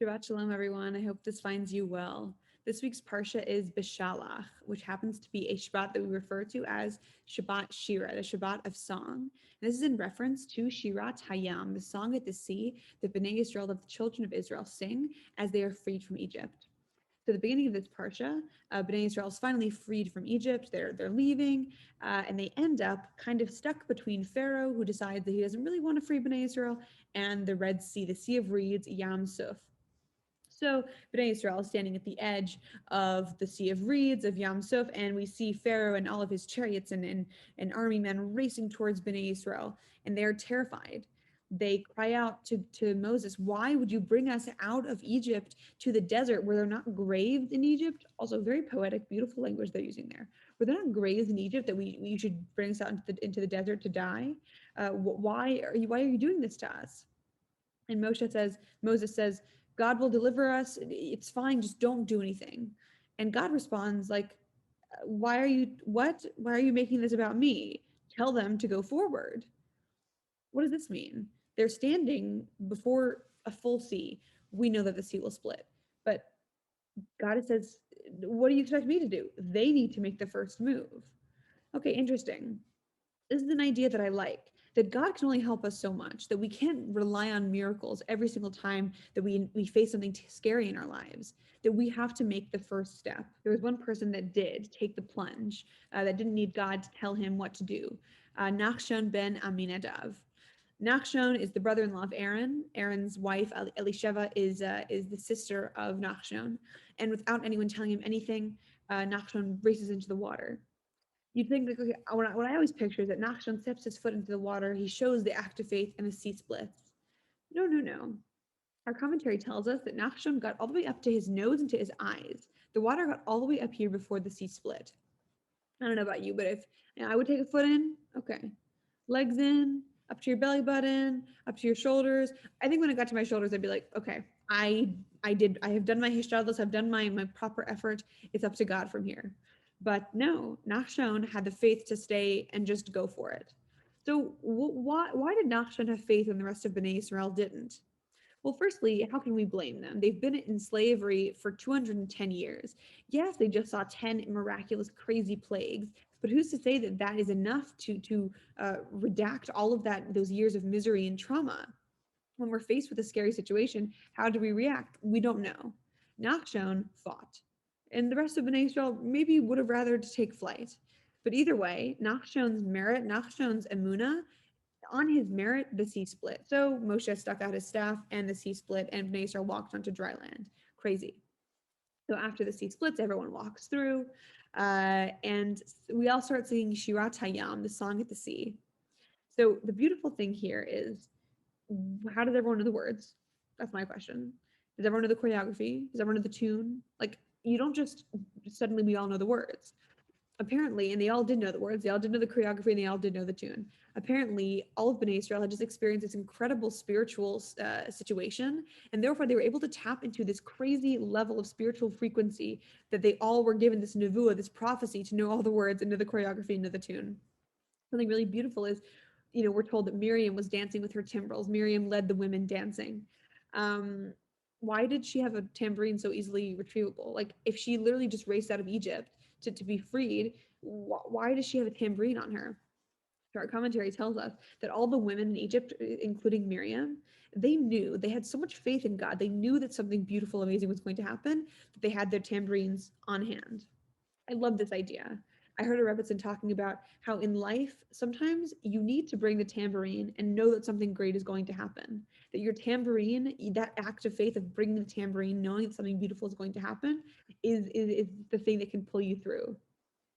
Shabbat Shalom, everyone. I hope this finds you well. This week's Parsha is Beshalach, which happens to be a Shabbat that we refer to as Shabbat Shira, the Shabbat of song. And this is in reference to Shirat Hayam, the song at the sea that Bnei Israel, the children of Israel, sing as they are freed from Egypt. So the beginning of this parsha, Bnei Israel is finally freed from Egypt. They're leaving, and they end up kind of stuck between Pharaoh, who decides that he doesn't really want to free Bnei Israel, and the Red Sea, the Sea of Reeds, Yam Suf. So Bnei Israel is standing at the edge of the Sea of Reeds, of Yam Suf, and we see Pharaoh and all of his chariots and army men racing towards Bnei Israel, and they're terrified. They cry out to Moses, why would you bring us out of Egypt to the desert where they're not graved in Egypt? Also, very poetic, beautiful language they're using there. Where they're not grazed in Egypt, that we should bring us out into the desert to die? Why are you doing this to us? And Moses says, God will deliver us. It's fine. Just don't do anything. And God responds like, why are you making this about me? Tell them to go forward. What does this mean? They're standing before a full sea. We know that the sea will split. But God says, what do you expect me to do? They need to make the first move. Okay, interesting. This is an idea that I like, that God can only help us so much, that we can't rely on miracles every single time that we face something scary in our lives, that we have to make the first step. There was one person that did take the plunge, that didn't need God to tell him what to do. Nachshon ben Aminadav. Nachshon is the brother-in-law of Aaron. Aaron's wife, Elisheva, is the sister of Nachshon. And without anyone telling him anything, Nachshon races into the water. You'd think that, okay, what I always picture is that Nachshon steps his foot into the water, he shows the act of faith, and the sea splits. No, no, no. Our commentary tells us that Nachshon got all the way up to his nose and to his eyes. The water got all the way up here before the sea split. I don't know about you, but if I would take a foot in, okay, legs in, up to your belly button, up to your shoulders. I think when it got to my shoulders, I'd be like, okay, I have done my hishtadlus, I've done my proper effort. It's up to God from here. But no, Nachshon had the faith to stay and just go for it. So why did Nachshon have faith and the rest of Bnei Israel didn't? Well, firstly, how can we blame them? They've been in slavery for 210 years. Yes, they just saw 10 miraculous, crazy plagues, but who's to say that that is enough to redact all of those years of misery and trauma? When we're faced with a scary situation, how do we react? We don't know. Nachshon fought, and the rest of Bnei Israel maybe would have rather to take flight. But either way, Nachshon's merit, Nachshon's emuna, on his merit, the sea split. So Moshe stuck out his staff and the sea split, and Bnei Israel walked onto dry land. Crazy. So after the sea splits, everyone walks through, and we all start singing Shirat Hayam, the song at the sea. So the beautiful thing here is, how does everyone know the words? That's my question. Does everyone know the choreography? Does everyone know the tune? Like, you don't just suddenly we all know the words. Apparently, and they all did know the words, they all did know the choreography, and they all did know the tune. Apparently, all of Bnei Israel had just experienced this incredible spiritual situation, and therefore they were able to tap into this crazy level of spiritual frequency that they all were given this nevuah, this prophecy, to know all the words and know the choreography and know the tune. Something really beautiful is, we're told that Miriam was dancing with her timbrels. Miriam led the women dancing. Why did she have a tambourine so easily retrievable? Like, if she literally just raced out of Egypt to be freed, why does she have a tambourine on her? Our commentary tells us that all the women in Egypt, including Miriam, they had so much faith in God. They knew that something beautiful, amazing was going to happen, that they had their tambourines on hand. I love this idea. I heard a Rebbitzin talking about how in life, sometimes you need to bring the tambourine and know that something great is going to happen. That your tambourine, that act of faith of bringing the tambourine, knowing that something beautiful is going to happen, is the thing that can pull you through.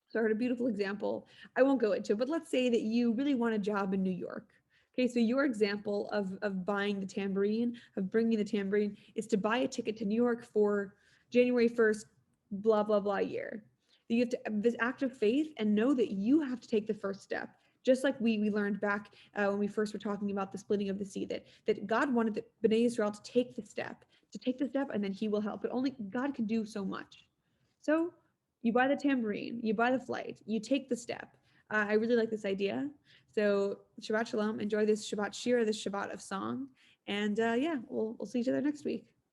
So I heard a beautiful example. I won't go into it, but let's say that you really want a job in New York. Okay, so your example of buying the tambourine, of bringing the tambourine, is to buy a ticket to New York for January 1st, blah, blah, blah year. You have to this act of faith and know that you have to take the first step. Just like we learned back when we first were talking about the splitting of the sea, that God wanted the Bnei Israel to take the step, and then he will help. But only God can do so much. So you buy the tambourine, you buy the flight, you take the step. I really like this idea. So Shabbat Shalom, enjoy this Shabbat Shira, this Shabbat of song. And yeah, we'll see each other next week.